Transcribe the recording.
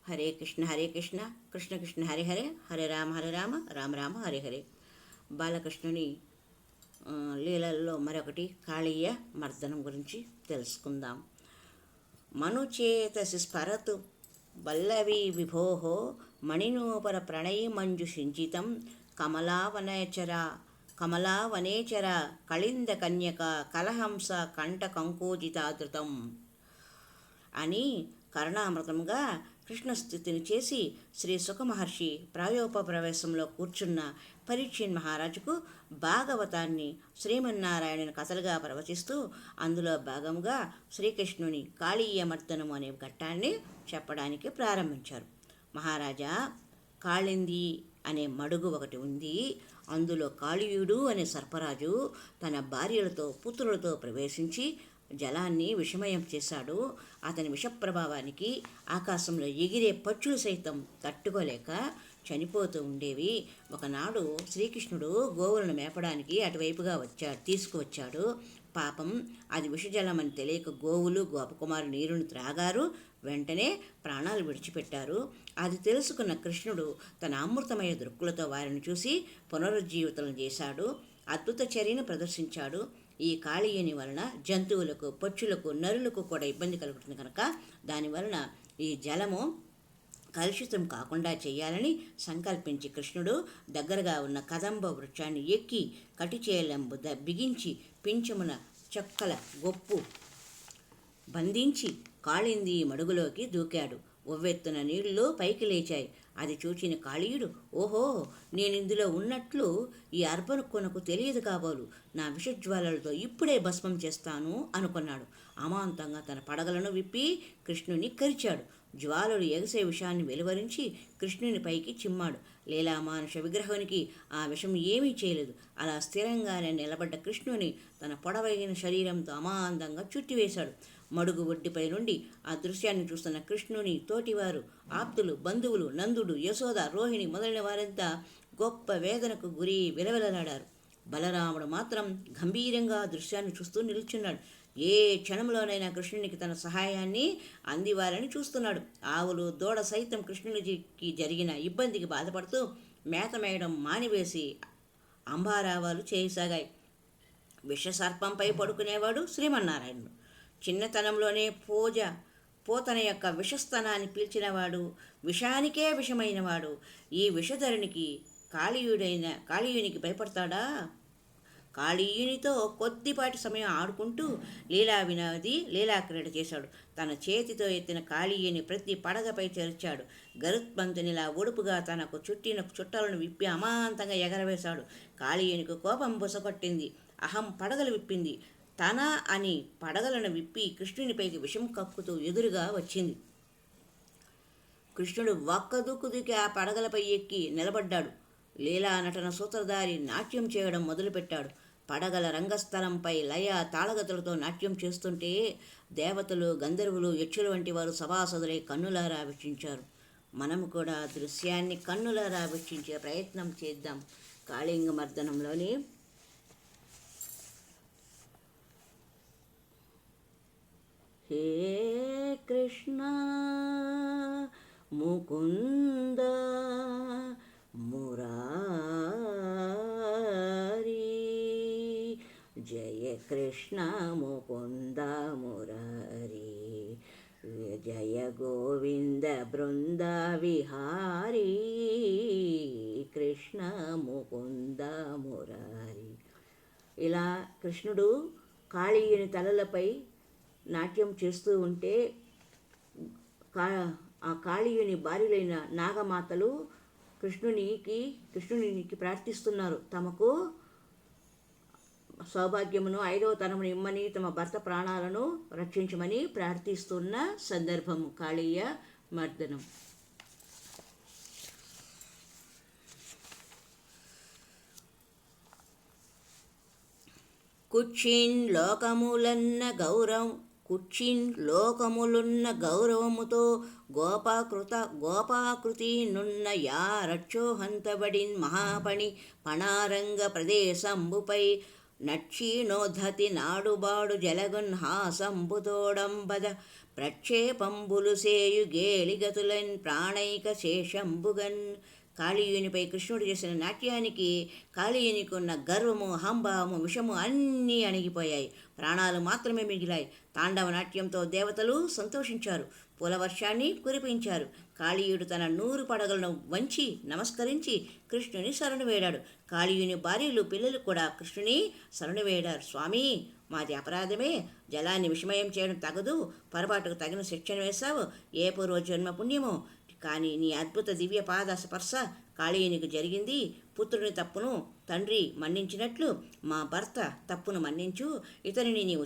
హరే కృష్ణ కృష్ణ కృష్ణ హరే హరే, హరే రామ రామ రామ హరే హరే. బాలకృష్ణుని లీలల్లో మరొకటి కాళీయ మర్దనం గురించి తెలుసుకుందాం. మనుచేతసి స్ఫరతు వల్లవీ విభోః మణినూపర ప్రణయీ మంజుషించితం కమలావనేచర కళింద కన్యక కలహంస కంఠ కంకోజితాదృతం అని కరుణామృతంగా కృష్ణస్థుతిని చేసి శ్రీ సుఖమహర్షి ప్రాయోపప్రవేశంలో కూర్చున్న పరీక్షిత్ మహారాజుకు భాగవతాన్ని శ్రీమన్నారాయణుని కథలుగా ప్రవచిస్తూ అందులో భాగంగా శ్రీకృష్ణుని కాళీయమర్దనము అనే ఘట్టాన్ని చెప్పడానికి ప్రారంభించారు. మహారాజా, కాళింది అనే మడుగు ఒకటి ఉంది. అందులో కాళీయుడు అనే సర్పరాజు తన భార్యలతో పుత్రులతో ప్రవేశించి జలాన్ని విషమయం చేశాడు. అతని విషప్రభావానికి ఆకాశంలో ఎగిరే పక్షులు సైతం తట్టుకోలేక చనిపోతూ ఉండేవి. ఒకనాడు శ్రీకృష్ణుడు గోవులను మేపడానికి అటువైపుగా తీసుకువచ్చాడు. పాపం, అది విషజలమని తెలియక గోవులు గోపకుమారు నీరును త్రాగారు. వెంటనే ప్రాణాలు విడిచిపెట్టారు. అది తెలుసుకున్న కృష్ణుడు తన అమృతమయ దృక్కులతో వారిని చూసి పునరుజ్జీవితం చేశాడు. అద్భుత చర్యను ప్రదర్శించాడు. ఈ కాళీయుని వలన జంతువులకు, పక్షులకు, నరులకు కూడా ఇబ్బంది కలుగుతుంది కనుక దానివలన ఈ జలము కలుషితం కాకుండా చేయాలని సంకల్పించి కృష్ణుడు దగ్గరగా ఉన్న కదంబ వృక్షాన్ని ఎక్కి కటిచేలంబు బిగించి పింఛమున చొక్కల గొప్పు బంధించి కాళింది మడుగులోకి దూకాడు. ఒవ్వెత్తున నీళ్లు పైకి లేచాయి. అది చూచిన కాళీయుడు, ఓహో, నేనిందులో ఉన్నట్లు ఈ అర్పణకు తెలియదు కాబోలు. నా విషజ్వాలలతో ఇప్పుడే భస్మం చేస్తాను అనుకున్నాడు. అమాంతంగా తన పడగలను విప్పి కృష్ణుని కరిచాడు. జ్వాలలు ఎగసే విషాన్ని వెలువరించి కృష్ణుని పైకి చిమ్మాడు. లీలామానుష విగ్రహానికి ఆ విషం ఏమీ చేయలేదు. అలా స్థిరంగానే నిలబడ్డ కృష్ణుని తన పొడవైన శరీరంతో అమాంతంగా చుట్టివేశాడు. మడుగు ఒడ్డిపై నుండి ఆ దృశ్యాన్ని చూస్తున్న కృష్ణుని తోటివారు, ఆప్తులు, బంధువులు, నందుడు, యశోద, రోహిణి మొదలైన వారంతా గొప్ప వేదనకు గురి విలవిలలాడారు. బలరాముడు మాత్రం గంభీరంగా దృశ్యాన్ని చూస్తూ నిల్చున్నాడు. ఏ క్షణంలోనైనా కృష్ణునికి తన సహాయాన్ని అందివ్వాలని చూస్తున్నాడు. ఆవులు, దూడ సైతం కృష్ణునికి జరిగిన ఇబ్బందికి బాధపడుతూ మేత మేయడం మానివేసి అంబారావాలు చేయసాగాయి. విషసర్పంపై పడుకునేవాడు శ్రీమన్నారాయణుడు. చిన్నతనంలోనే పోతన యొక్క విషస్థానాన్ని పీల్చినవాడు, విషానికే విషమైనవాడు. ఈ విషధరునికి కాళీయునికి భయపడతాడా? కాళీయునితో కొద్దిపాటి సమయం ఆడుకుంటూ లీలాక్రీడ చేశాడు. తన చేతితో ఎత్తిన కాళీయుని ప్రతి పడగపై చేర్చాడు. గరుత్మంతునిలా ఒడుపుగా తనకు చుట్టిన చుట్టలను విప్పి అమాంతంగా ఎగరవేశాడు. కాళీయునికి కోపం బుసకొట్టింది. అహం పడగలు విప్పింది. తన అని పడగలను విప్పి కృష్ణునిపైకి విషం కక్కుతూ ఎదురుగా వచ్చింది. కృష్ణుడు దూకి ఆ పడగలపై ఎక్కి నిలబడ్డాడు. లీలా నటన సూత్రధారి నాట్యం చేయడం మొదలుపెట్టాడు. పడగల రంగస్థలంపై లయ తాళగతులతో నాట్యం చేస్తుంటే దేవతలు, గంధర్వులు, యక్షులు వంటి వారు సభాసదులై కన్నులారా వీక్షించారు. మనము కూడా దృశ్యాన్ని కన్నులారా వీక్షించే ప్రయత్నం చేద్దాం. కాళింగ మర్దనంలోని హే కృష్ణ ముకుంద మురారి, జయ కృష్ణ ముకుంద మురారి, జయ గోవింద బృంద విహారీ, కృష్ణ ముకుంద మురారి. ఇలా కృష్ణుడు కాళీయుని తలలపై నాట్యం చేస్తూ ఉంటే ఆ కాళీయుని భార్యలైన నాగమాతలు కృష్ణునికి ప్రార్థిస్తున్నారు. తమకు సౌభాగ్యమును, 5వ తనమును ఇమ్మని, తమ భర్త ప్రాణాలను రక్షించమని ప్రార్థిస్తున్న సందర్భం కాళీయ మర్దనం. కుచ్చిన్ లోకములున్న గౌరవముతో గోపాకృతి నున్న యా రక్షోహంతబడిన్ మహాపణి పణారంగ ప్రదేశంబుపై నక్షీణోద్ధతి నాడుబాడు జలగున్ హాసంబుతోడంబద ప్రక్షేపంబులు సేయు గేలిగతులన్ ప్రాణైక శేషంబుగన్. కాళీయునిపై కృష్ణుడు చేసిన నాట్యానికి కాళీయునికున్న గర్వము, హంభావము, విషము అన్నీ అణిగిపోయాయి. ప్రాణాలు మాత్రమే మిగిలాయి. తాండవ నాట్యంతో దేవతలు సంతోషించారు, పూలవర్షాన్ని కురిపించారు. కాళీయుడు తన 100 పడగలను వంచి నమస్కరించి కృష్ణుని శరణు వేడాడు. కాళీయుని భార్యలు, పిల్లలు కూడా కృష్ణుని శరణు వేడారు. స్వామి, మాది అపరాధమే, జలాన్ని విషమయం చేయడం తగదు, పొరపాటుకు తగిన శిక్షణ వేశావు, ఏ పూర్వజన్మ పుణ్యమో. కానీ నీ అద్భుత దివ్య పాద స్పర్శ కాళీయునికి జరిగింది. పుత్రుని తప్పును తండ్రి మన్నించినట్లు మా భర్త తప్పును మన్నించు. ఇతనిని నీవు